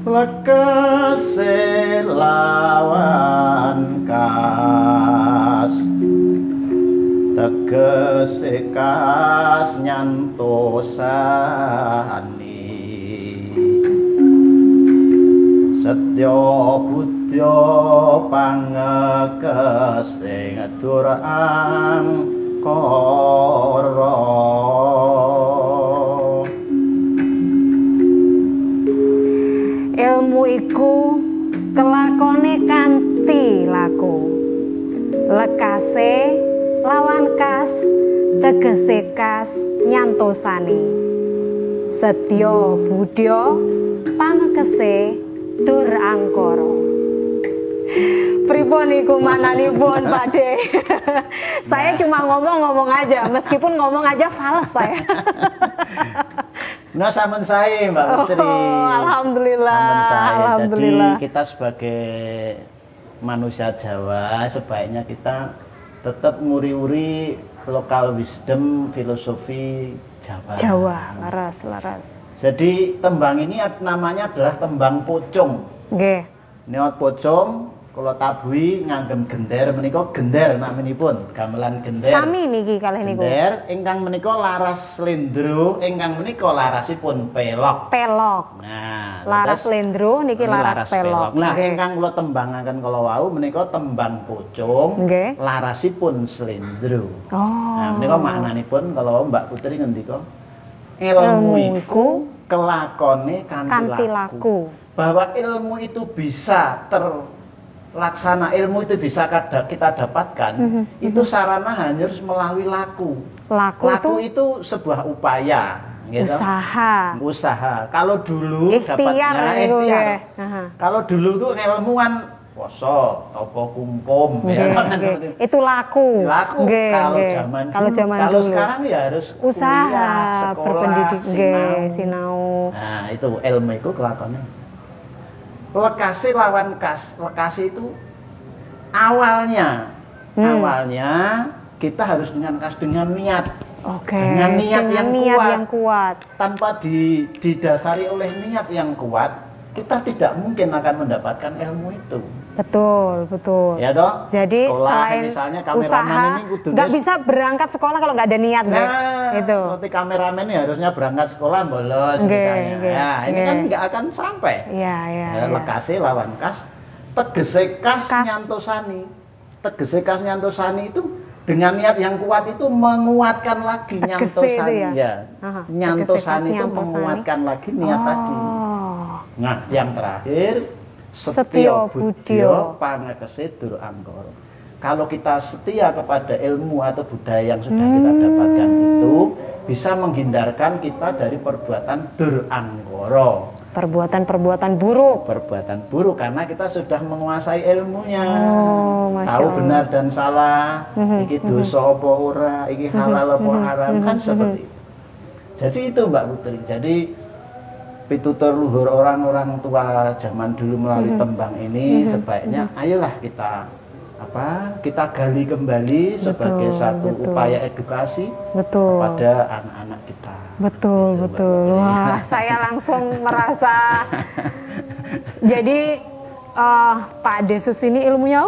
Lekese lawan kas tegese kas nyantosani setya budya pangekese durang kara ilmu iku kelakone kanthi laku lekase lawan kas tegese kas nyantosani setya budya pangekese dur angkara. Pripun iku mananipun Pakde? Saya cuma ngomong-ngomong aja, meskipun ngomong aja fals saya. Nah, samen saya Mbak Putri. Alhamdulillah. Alhamdulillah. Jadi kita sebagai manusia Jawa sebaiknya kita tetap nguri-uri lokal wisdom filosofi Jawa. Jawa, laras. Jadi tembang ini namanya adalah tembang pocong. Nggih. Niat pocong kalau tabuhi nganggem gender menika gender naminipun gamelan gender. Sami niki kalih niku. Gender ingkang menika laras slendro, ingkang menika larasipun pelok. Pelok. Nah, laras slendro niki laras pelok. Nah, ingkang kula tembangaken kala wau menika tembang pocong, larasipun slendro. Oh. Nah, menika maknanipun kalau Mbak Putri ngendika ilmu iku kelakone kanthi laku. Bahwa ilmu itu bisa terlaksana, ilmu itu bisa kita dapatkan, itu sarana hanya harus melalui laku. Laku itu sebuah upaya, gitu. Usaha. Kalau dulu dapatnya ikhtiar. Kalau dulu tuh ilmuwan poso, toko kumkum, itu laku. Kalau zaman dulu. Sekarang ya harus usaha, kuliah, sekolah, berpendidik, sinau. Nah, itu ilmu itu kelakonnya. Lekasi lawan kas. Lekasi itu awalnya kita harus dengan niat. Dengan niat yang kuat. Tanpa didasari oleh niat yang kuat, kita tidak mungkin akan mendapatkan ilmu itu. Betul. Ya toh? Jadi sekolah, selain usaha, nggak bisa berangkat sekolah kalau nggak ada niat. Itu. Seperti kameramen ini harusnya berangkat sekolah bolos misalnya. Ini kan nggak akan sampai. Lekase lawan kas, tegese kas nyantosani. Tegese kas nyantosani itu dengan niat yang kuat itu menguatkan lagi nyantosani. Nyantosani itu menguatkan lagi niat tadi. Nah, yang terakhir setya budya pangekese dur angkara. Kalau kita setia kepada ilmu atau budaya yang sudah kita dapatkan itu bisa menghindarkan kita dari perbuatan dur angkara. Perbuatan buruk karena kita sudah menguasai ilmunya. Tahu benar dan salah, iki dosa apa ora, iki halal apa haram, kan seperti itu. Jadi itu Mbak Putri. Jadi pitutur luhur orang-orang tua zaman dulu melalui tembang ini sebaiknya ayolah kita gali kembali sebagai satu upaya edukasi kepada anak-anak kita. Betul. Wah, saya langsung merasa jadi Pak Desus ini ilmunya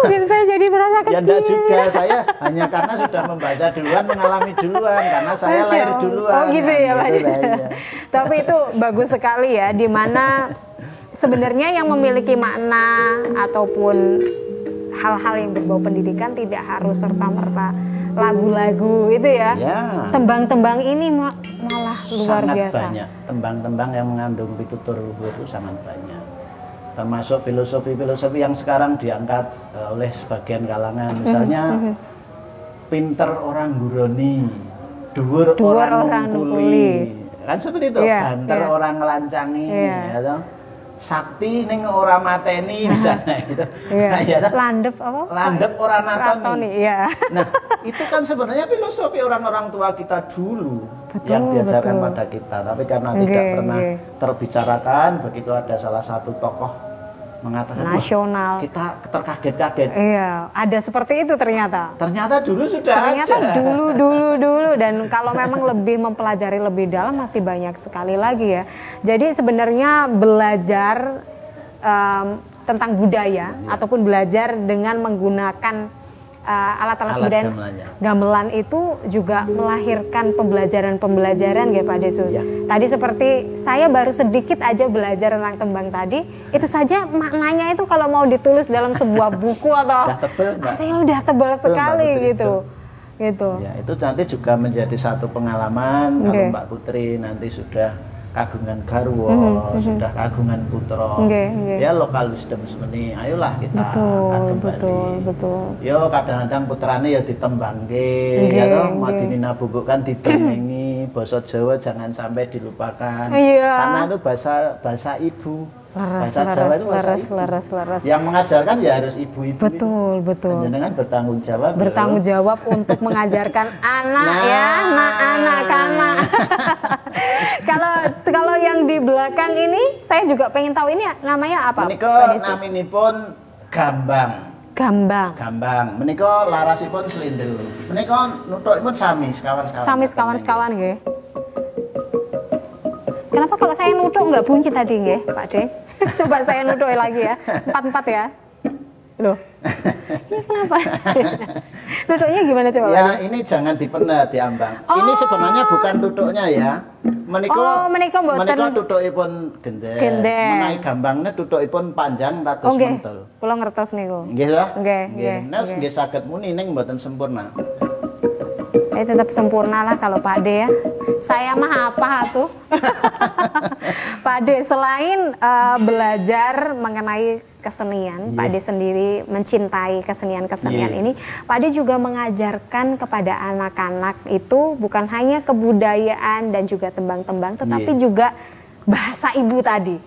gitu, saya jadi merasa kecil. Ya enggak juga, saya hanya karena sudah membaca duluan, mengalami duluan, karena saya lahir duluan. Oh gitu ya Pak. Tapi itu bagus sekali ya, dimana sebenarnya yang memiliki makna ataupun hal-hal yang berbau pendidikan tidak harus serta-merta lagu-lagu itu ya. Tembang-tembang ini malah luar biasa. Sangat banyak, tembang-tembang yang mengandung pitutur luhur itu sangat banyak. Termasuk filosofi-filosofi yang sekarang diangkat oleh sebagian kalangan, misalnya pinter orang guroni, dhuwur orang nungkuli, kan seperti itu, banter orang ngelancangi, sakti ning ora mateni misalnya gitu. Landep ora natoni. Nah, itu kan sebenarnya filosofi orang-orang tua kita dulu yang diajarkan pada kita, tapi karena tidak pernah terbicarakan, begitu ada salah satu tokoh mengatakan nasional. Kita terkaget-kaget. Iya, ada seperti itu ternyata. Ternyata dulu sudah ternyata ada. dulu dan kalau memang lebih mempelajari lebih dalam masih banyak sekali lagi ya. Jadi sebenarnya belajar tentang budaya ataupun belajar dengan menggunakan alat-alat budaya gamelan itu juga melahirkan pembelajaran ya Pak Desus. Ya. Tadi seperti saya baru sedikit aja belajar tentang tembang tadi, itu saja maknanya itu kalau mau ditulis dalam sebuah buku atau artinya udah tebal sekali gitu. Gitu. Ya, itu nanti juga menjadi satu pengalaman kalau Mbak Putri nanti sudah kagungan garwo, sudah kagungan putra, ya lokal wisdom semeni, ayolah kita kagem betul. Yo kadang-kadang putrane ya ditembangke, ya toh madinina bubuk kan ditemengi, basa Jawa jangan sampai dilupakan, karena itu bahasa ibu. Bahasa Jawa itu laras. Yang mengajarkan ya harus ibu-ibu. Betul. Jangan bertanggung jawab. Bertanggung jawab untuk mengajarkan anak anak-anak. Kalau yang di belakang ini, saya juga pengen tahu ini namanya apa? Menika naminipun gambang. Menika larasipun selindel. Menika nutukipun sami sekawan-sekawan. Nggih. Kenapa kalau saya nutuk nggak bunyi tadi nggih, Pak De? Coba saya nutuk lagi ya. 4-4 ya. Loh. Ini kenapa? Nutuknya gimana coba? Ya, ini jangan dipenat diambang. Ini sebenarnya bukan nutuknya ya. Menika tutukipun gendeng. Menawi gambangnya tutukipun panjang ratus mentul. Kula ngertos niku. Nggih to? Nggih. Nggih saged muni ning mboten sempurna. Tetap sempurna lah kalau Pak De ya. Saya mah apa tuh? Pak De, selain belajar mengenai kesenian, Pak De sendiri mencintai kesenian ini, Pak De juga mengajarkan kepada anak-anak itu bukan hanya kebudayaan dan juga tembang-tembang, tetapi juga bahasa ibu tadi.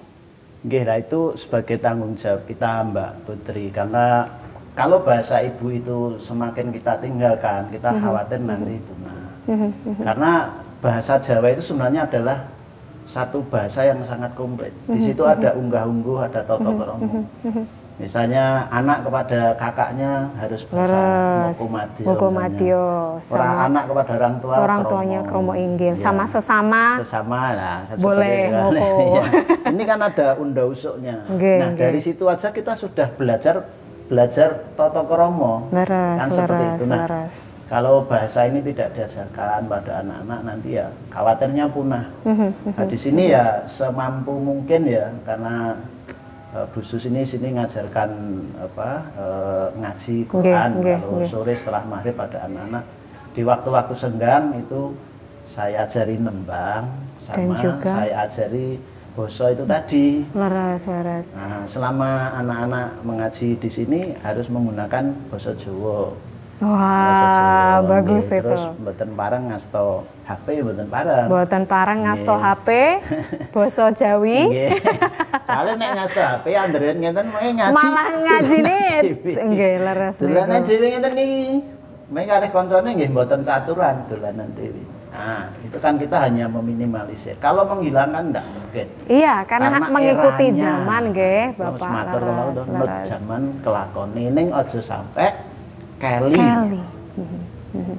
Nggih, itu sebagai tanggung jawab kita Mbak Putri, karena kalau bahasa ibu itu semakin kita tinggalkan, kita khawatir nanti punah. Karena bahasa Jawa itu sebenarnya adalah satu bahasa yang sangat komplit. Di situ ada unggah-ungguh, ada toto kromo. Misalnya anak kepada kakaknya harus bahasa Mokomadyo. Orang anak kepada orang tuanya kromo inggil. Sama sesama lah. Boleh moko. Ini kan ada unda usuknya. Nah dari situ aja kita sudah belajar toto kromo kan seperti itu. Nah, kalau bahasa ini tidak diajarkan pada anak-anak nanti ya khawatirnya punah. Nah, di sini ya semampu mungkin ya, karena Bu Sus ini sini ngajarkan ngaji Quran kalau sore setelah maghrib pada anak-anak. Di waktu-waktu senggang itu saya ajari nembang sama saya ajari boso itu tadi. Laras. Nah, selama anak-anak mengaji di sini harus menggunakan boso Jawa. Wah, bagus itu. Terus mboten pareng ngasto HP, mboten pareng. Mboten pareng ngasto HP, boso Jawi. Nggih. Kalau nek ngasto HP andren ngenten ngaji. Malah ngajine nggih leres. Dolanan dhewe ngenten niki. Mek kalih kancane nggih mboten caturan dolanan dhewe. Nah, itu kan kita hanya meminimalisir. Kalau menghilangkan enggak mungkin. Iya, karena mengikuti zaman nggih, Bapak. Laras. Zaman kelakone ning aja sampai Kelly.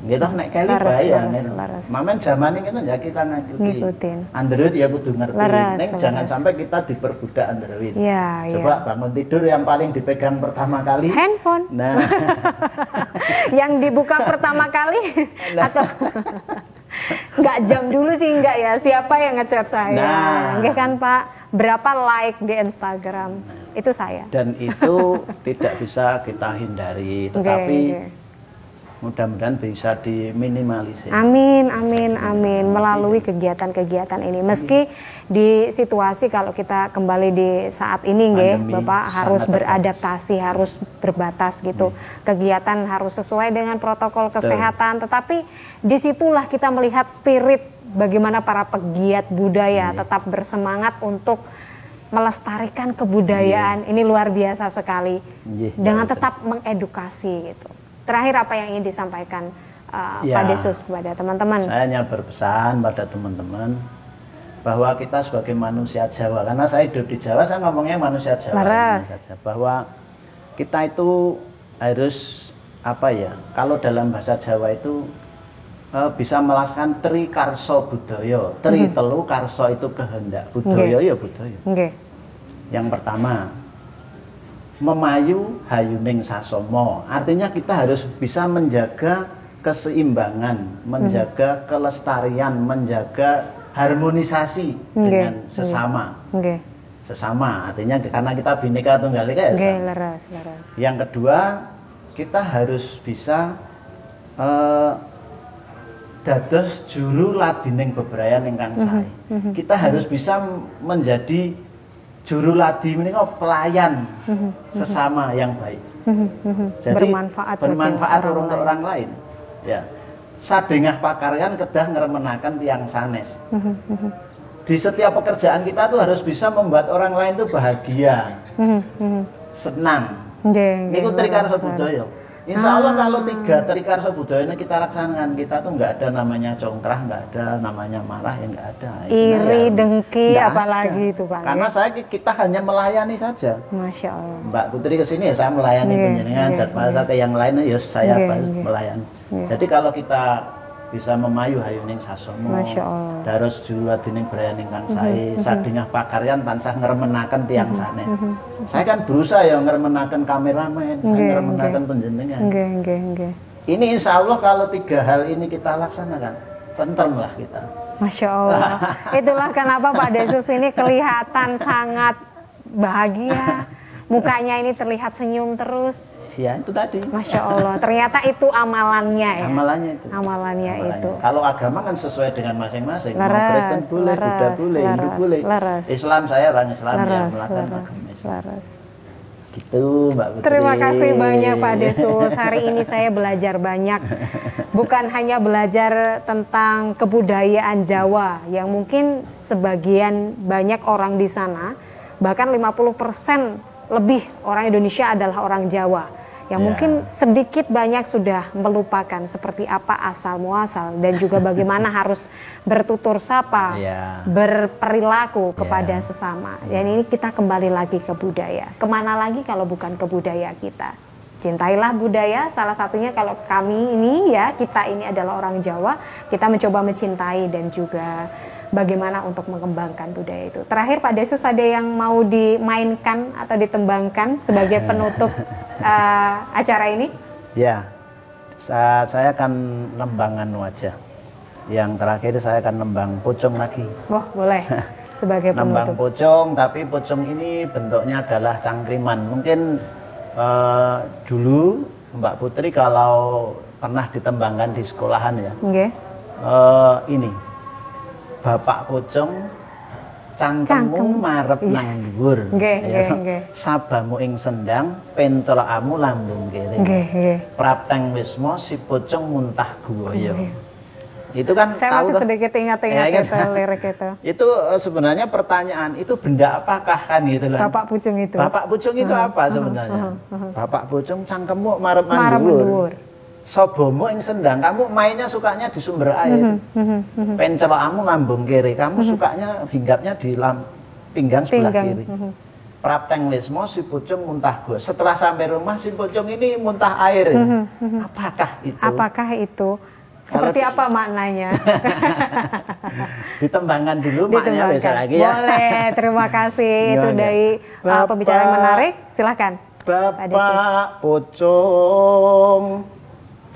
Gitu nek Kelly bahaya. Mamen zaman ini kan ya kita ngikutin. Android ya kudu ngerti. Nek jangan sampai kita diperbudak Android. Coba bangun tidur yang paling dipegang pertama kali handphone. Nah. Yang dibuka pertama kali atau enggak jam dulu sih enggak ya. Siapa yang ngechat saya? Enggak kan Pak? Berapa like di Instagram? Itu saya. Dan itu tidak bisa kita hindari, tetapi mudah-mudahan bisa diminimalisir. Amin. Melalui kegiatan-kegiatan ini. Meski di situasi kalau kita kembali di saat ini Bapak harus beradaptasi, harus berbatas gitu. Kegiatan harus sesuai dengan protokol kesehatan, tetapi disitulah kita melihat spirit bagaimana para pegiat budaya tetap bersemangat untuk melestarikan kebudayaan. Ini luar biasa sekali. Dengan tetap mengedukasi gitu. Terakhir apa yang ingin disampaikan Pak Desus kepada teman-teman? Saya hanya berpesan pada teman-teman, bahwa kita sebagai manusia Jawa, karena saya hidup di Jawa, saya ngomongnya manusia Jawa saja, bahwa kita itu harus apa ya, kalau dalam bahasa Jawa itu bisa melaksanakan tri karso budaya. Tri telu karso itu kehendak, budaya ya budaya. Yang pertama, memayu hayuning sasomo, artinya kita harus bisa menjaga keseimbangan, menjaga kelestarian, menjaga harmonisasi dengan sesama. Sesama artinya karena kita Bhinneka Tunggal Ika ya. Leres. Yang kedua, kita harus bisa dados juru ladining bebrayan ingkang sae. Kita harus bisa menjadi juru ladi menika pelayan sesama yang baik. Jadi bermanfaat untuk orang lain. Ya. Sadengah pakaryan kedah ngremenaken tiyang sanes. Di setiap pekerjaan kita tuh harus bisa membuat orang lain tuh bahagia, senang. Itu trikarsa budaya. Insya Allah kalau 3 trikarsa budaya ini kita laksanakan, kita tuh nggak ada namanya congkrah, nggak ada namanya marah, ya nggak ada. Iri, dengki, apalagi itu Pak. Karena kita hanya melayani saja. Masya Allah. Mbak Putri kesini ya saya melayani penjenengan, jadwal ke yang lain ya saya melayani. Jadi kalau kita bisa memayu hayuning sasomo, daros juluadining bebrayan ingkang sae, sadengah pakaryan tansah ngremenaken tiyang sanes. Saya kan berusaha ya ngremenaken kameramen, ngremenaken panjenengan. Ini insya Allah kalau 3 hal ini kita laksanakan, tentrem lah kita. Masya Allah. Itulah kenapa Pak Desus ini kelihatan sangat bahagia. Mukanya ini terlihat senyum terus. Ya itu tadi. Masya Allah. Ternyata itu amalannya ya. Amalannya itu. Kalau agama kan sesuai dengan masing-masing. Mau Kristen boleh, Buddha boleh, Hindu boleh. Islam saya orang Islam yang melakukan agama Islam. Gitu Mbak Putri. Terima kasih banyak Pak Desus. Hari ini saya belajar banyak. Bukan hanya belajar tentang kebudayaan Jawa yang mungkin sebagian banyak orang di sana, bahkan 50% lebih orang Indonesia adalah orang Jawa yang mungkin sedikit banyak sudah melupakan seperti apa asal muasal dan juga bagaimana harus bertutur sapa, berperilaku kepada sesama. Dan ini kita kembali lagi ke budaya. Kemana lagi kalau bukan ke budaya kita? Cintailah budaya, salah satunya kalau kami ini kita ini adalah orang Jawa, kita mencoba mencintai dan juga bagaimana untuk mengembangkan budaya itu. Terakhir Pak Desus, ada yang mau dimainkan atau ditembangkan sebagai penutup acara ini? Ya, saya akan nembangan wajah. Yang terakhir saya akan nembang pucung lagi. Oh boleh, sebagai penutup. Nembang pucung, tapi pucung ini bentuknya adalah cangkriman. Mungkin dulu Mbak Putri kalau pernah ditembangkan di sekolahan ya. Ini Bapak pucung cangkemmu marep nang dhuwur. Sabamu ing sendang, pentelakamu lambung kere. Prapteng wisma si pucung muntah guwaya. Itu kan saya masih sedikit ingat-ingat itu lirik itu. Itu sebenarnya pertanyaan, itu benda apakah kan gitu loh. Bapak pucung itu. Bapak pucung itu apa sebenarnya? Bapak pucung cangkemmu marep nang dhuwur. Sobomu ing sendang, kamu mainnya sukanya di sumber air. Pencelakamu lambung kiri, kamu sukanya hinggapnya di pinggang sebelah kiri. Prapteng wismo si pucung muntah gua. Setelah sampai rumah si pucung ini muntah air. Apakah itu? Apakah itu? Seperti apa maknanya? Ditembangkan dulu maknanya besok lagi ya. Boleh, terima kasih. Itu dari pembicaraan menarik. Silahkan. Bapak pucung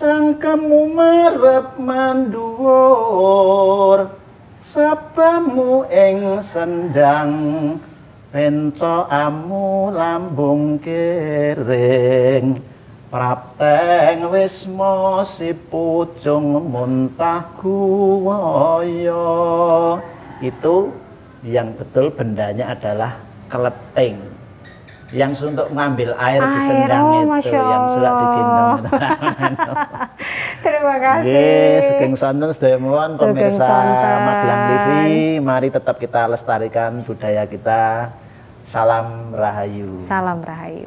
cangkemmu marep mandhuwur, sabamu ing sendang, pencokamu lambung kering. Prapteng wisma si pucung muntah guwaya. Itu yang betul bendanya adalah keleting. Yang untuk mengambil air di sendang itu yang sudah digendong. Terima kasih. Sugeng sonten sedaya mawon pemirsa Magelang TV, mari tetap kita lestarikan budaya kita. Salam Rahayu. Salam Rahayu.